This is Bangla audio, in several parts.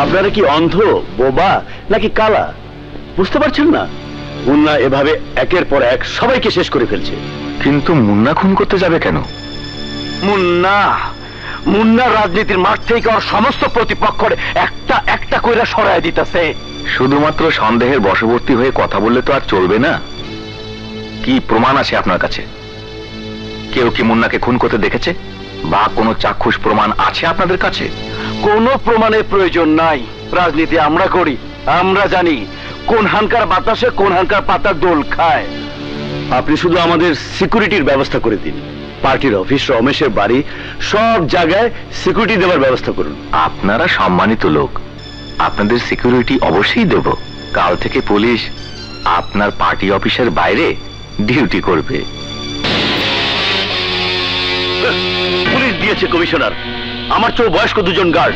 আপনারা কি অন্ধ, বোবা নাকি কালা বুঝতে পারছেন না? মুন্না এভাবে একের পর এক সবাইকে শেষ করে ফেলছে। কিন্তু মুন্না খুন করতে যাবে কেন? মুন্না রাজনীতির মাঠ থেকে ওর সমস্ত প্রতিপক্ষের একটা একটা কইরা সরায় দিতেছে। শুধুমাত্র সন্দেহের বশবর্তী হয়ে কথা বললে তো আর চলবে না। কি প্রমাণ আছে আপনার কাছে? কেউ কি মুন্নাকে খুন করতে দেখেছে বা কোনো চাক্ষুষ প্রমাণ আছে আপনাদের কাছে? কোনো প্রমাণের প্রয়োজন নাই। রাজনীতি আমরা করি, আমরা জানি কোন হানকার বাতাসে কোন হানকার পাতা দোল খায়। আপনি শুধু আমাদের সিকিউরিটির ব্যবস্থা করে দিন। পার্টির অফিস, রমেশের বাড়ি, সব জায়গায় সিকিউরিটি দেওয়ার ব্যবস্থা করুন। আপনারা সম্মানিত লোক, আপনাদের সিকিউরিটি অবশ্যই দেব। কাল থেকে পুলিশ আপনার পার্টি অফিসের বাইরে ডিউটি করবে। পুলিশ দিয়েছে কমিশনার। আমার চেয়েও বয়স্ক দুজন গার্ড,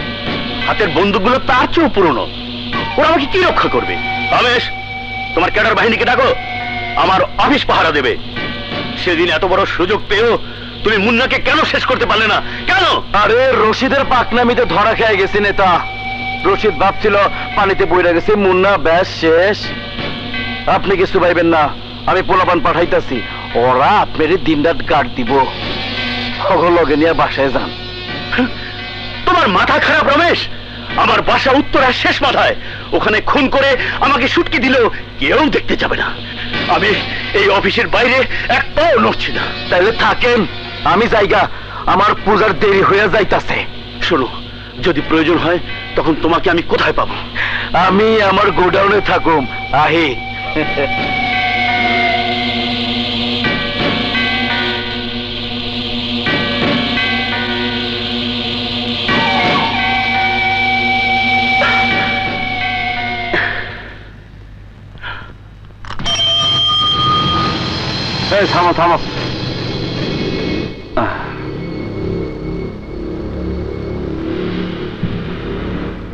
হাতের বন্দুকগুলো তার চেয়েও পুরনো। ওরা আমাকে কি রক্ষা করবে? রমেশ, তোমার ক্যাডার বাহিনীকে ডাকো, আমার অফিস পাহারা দেবে। সেদিন এত বড় সুযোগ পেয়েও তুমি মুন্নাকে কেন শেষ করতে পারলে না? কেন? আরে রশিদের পাকনামিতে ধরা খেয়ে গেছে নেতা। রশিদ ভাবছিল পানিতে বইরা গেছে, মুন্না ব্যাস শেষ। আপনি কিছু ভাইবেন না, আমি পোলাপান পাঠাইতাছি। ওরা আপনার দিনরাত গার্ড দিব। লগে নিয়ে বাসায় যান। তোমার মাথা খারাপ রমেশ? আমার বাসা উত্তরার শেষ মাথায়। ওখানে খুন করে আমাকে সুটকি দিলেও কেউ দেখতে যাবে না। আমি এই অফিসের বাইরে এক পাও নড়ছি না। তাহলে থাকেন, আমি জায়গা, আমার পূজার দেরি হয়ে যাইতাছে। শোনো, যদি প্রয়োজন হয় তখন তোমাকে আমি কোথায় পাবো? আমি আমার গোডাউনে থাকুম। আহি থামো থামো।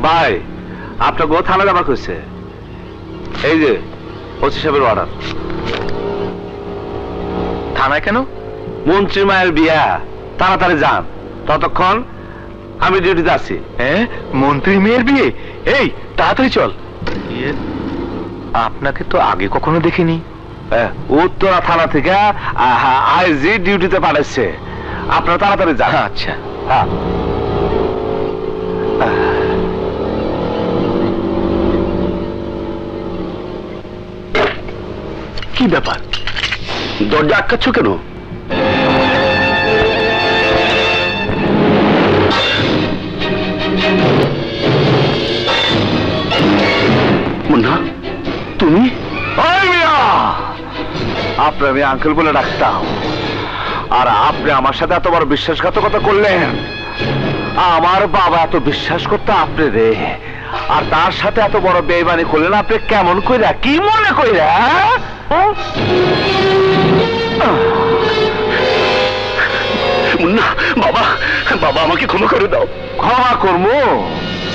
ভাই, আপনার গো থানা যাবার কইছে। এই যে ওসি সাহেবের অর্ডার। থানায় কেন? মন্ত্রী মায়ের বিয়া, তাড়াতাড়ি যান। ততক্ষণ আমি ডিউটিতে আছি। হ্যাঁ, মন্ত্রী মেয়ের বিয়ে? এই তাড়াতাড়ি চল। আপনাকে তো আগে কখনো দেখিনি। উত্তরা থানা থেকে আইজি ডিউটিতে পাঠাচ্ছে। আপনারা তাড়াতাড়ি যান। আচ্ছা। হ্যাঁ, কি ব্যাপার? দরজা আটকাচ্ছ কেন? মুন্না, তুমি? আপনার আমি আঙ্কেল বলে ডাকতাম, আর আপনি আমার সাথে এত বড় বিশ্বাসঘাতকতা করলেন। আমার বাবা এত বিশ্বাস করতে আপনি রে, আর তার সাথে এত বড় বেইমানি করলেন আপনি কেমন কইরা? কি মনে কইরা? মুন্না, বাবা, বাবা আমাকে ক্ষমা করে দাও। ক্ষমা করবো?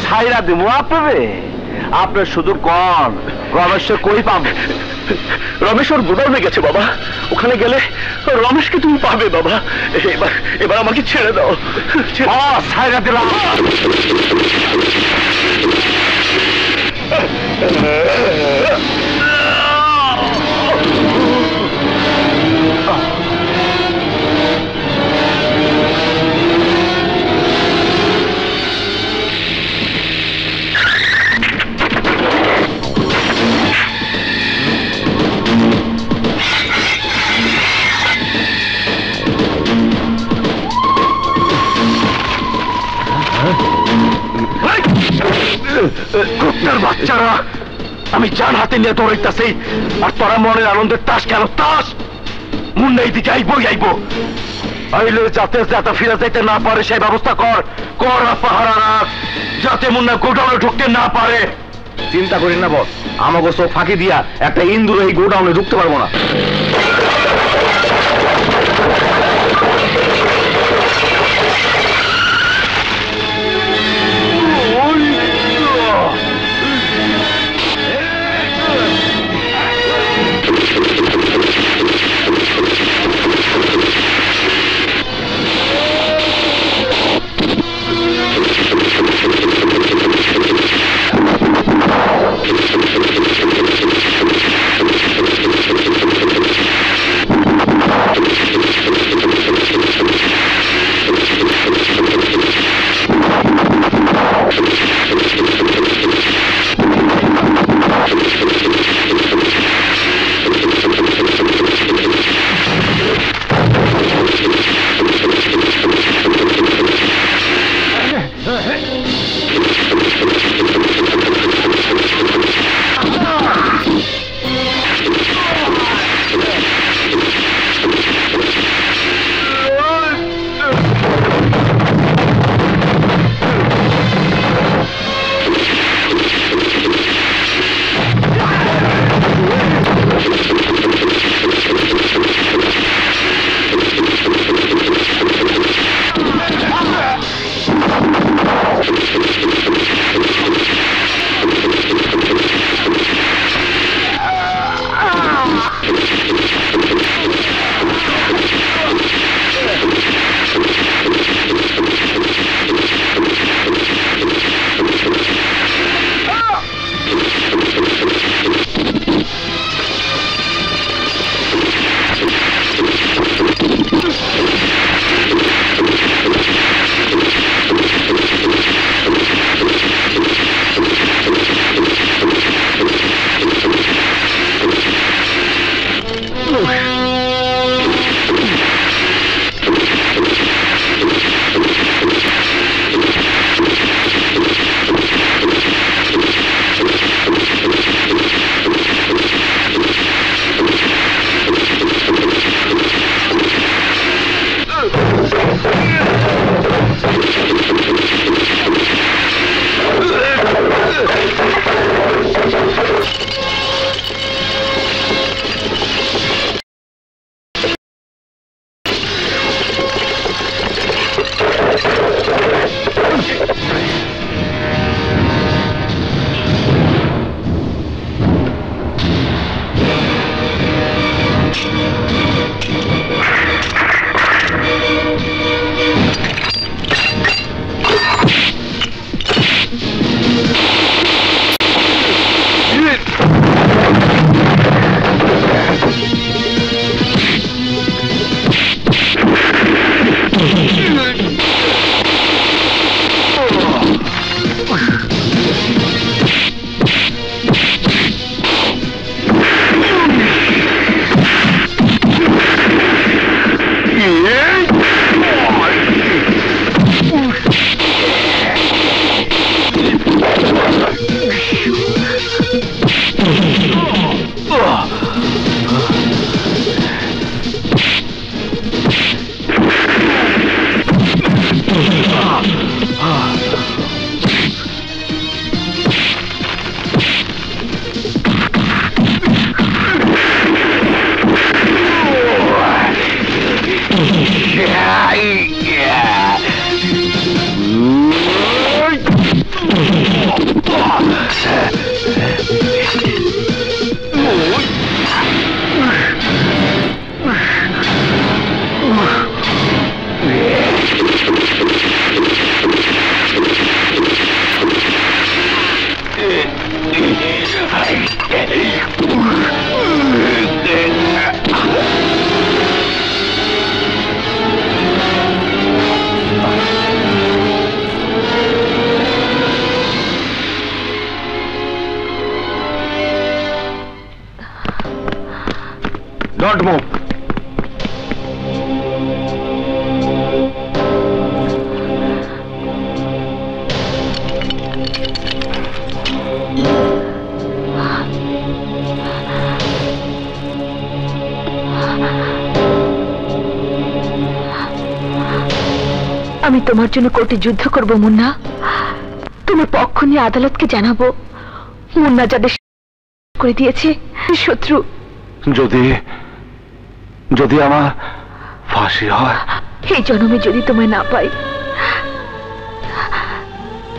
ছাইরা দেবো আপনারে? আপনি শুধু কন রমেশকে কই পাবে? রমেশ ওর গোডাউনে গেছে বাবা। ওখানে গেলে রমেশকে তুমি পাবে বাবা। এবার এবার আমাকে ছেড়ে দাও। ছাইরা দিলাম। আমি জান হাতে নিয়ে দৌড়াইতেছি, আর তোরা মনের আনন্দের তাস কেন তাস? মুন্না এইদিকে আইবই আইব, আইলে যাতে যাতে ফিরে যাইতে না পারে সেই ব্যবস্থা কর, কর পাহারা রাখ, যাতে মুন্না গোডাউনে ঢুকতে না পারে। চিন্তা করেন না বস, আমাকে চোখ ফাঁকি দিয়া একটা ইন্দুর এই গোডাউনে ঢুকতে পারবো না। Don't move. আমি তোমার জন্য কোর্টে যুদ্ধ করব মুন্না। তোমার পক্ষ নিয়ে আদালতকে জানাবো মুন্না যাদের করে দিয়েছে শত্রু। যদি যদি আমার ফাঁসি হয়, এই জন্মে যদি তোমায় না পাই,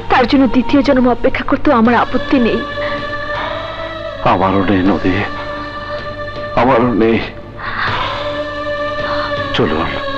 তার জন্য দ্বিতীয় জন্ম অপেক্ষা করতেও আমার আপত্তি নেই। আমারও নেই নদী, আমারও নেই। চলুন।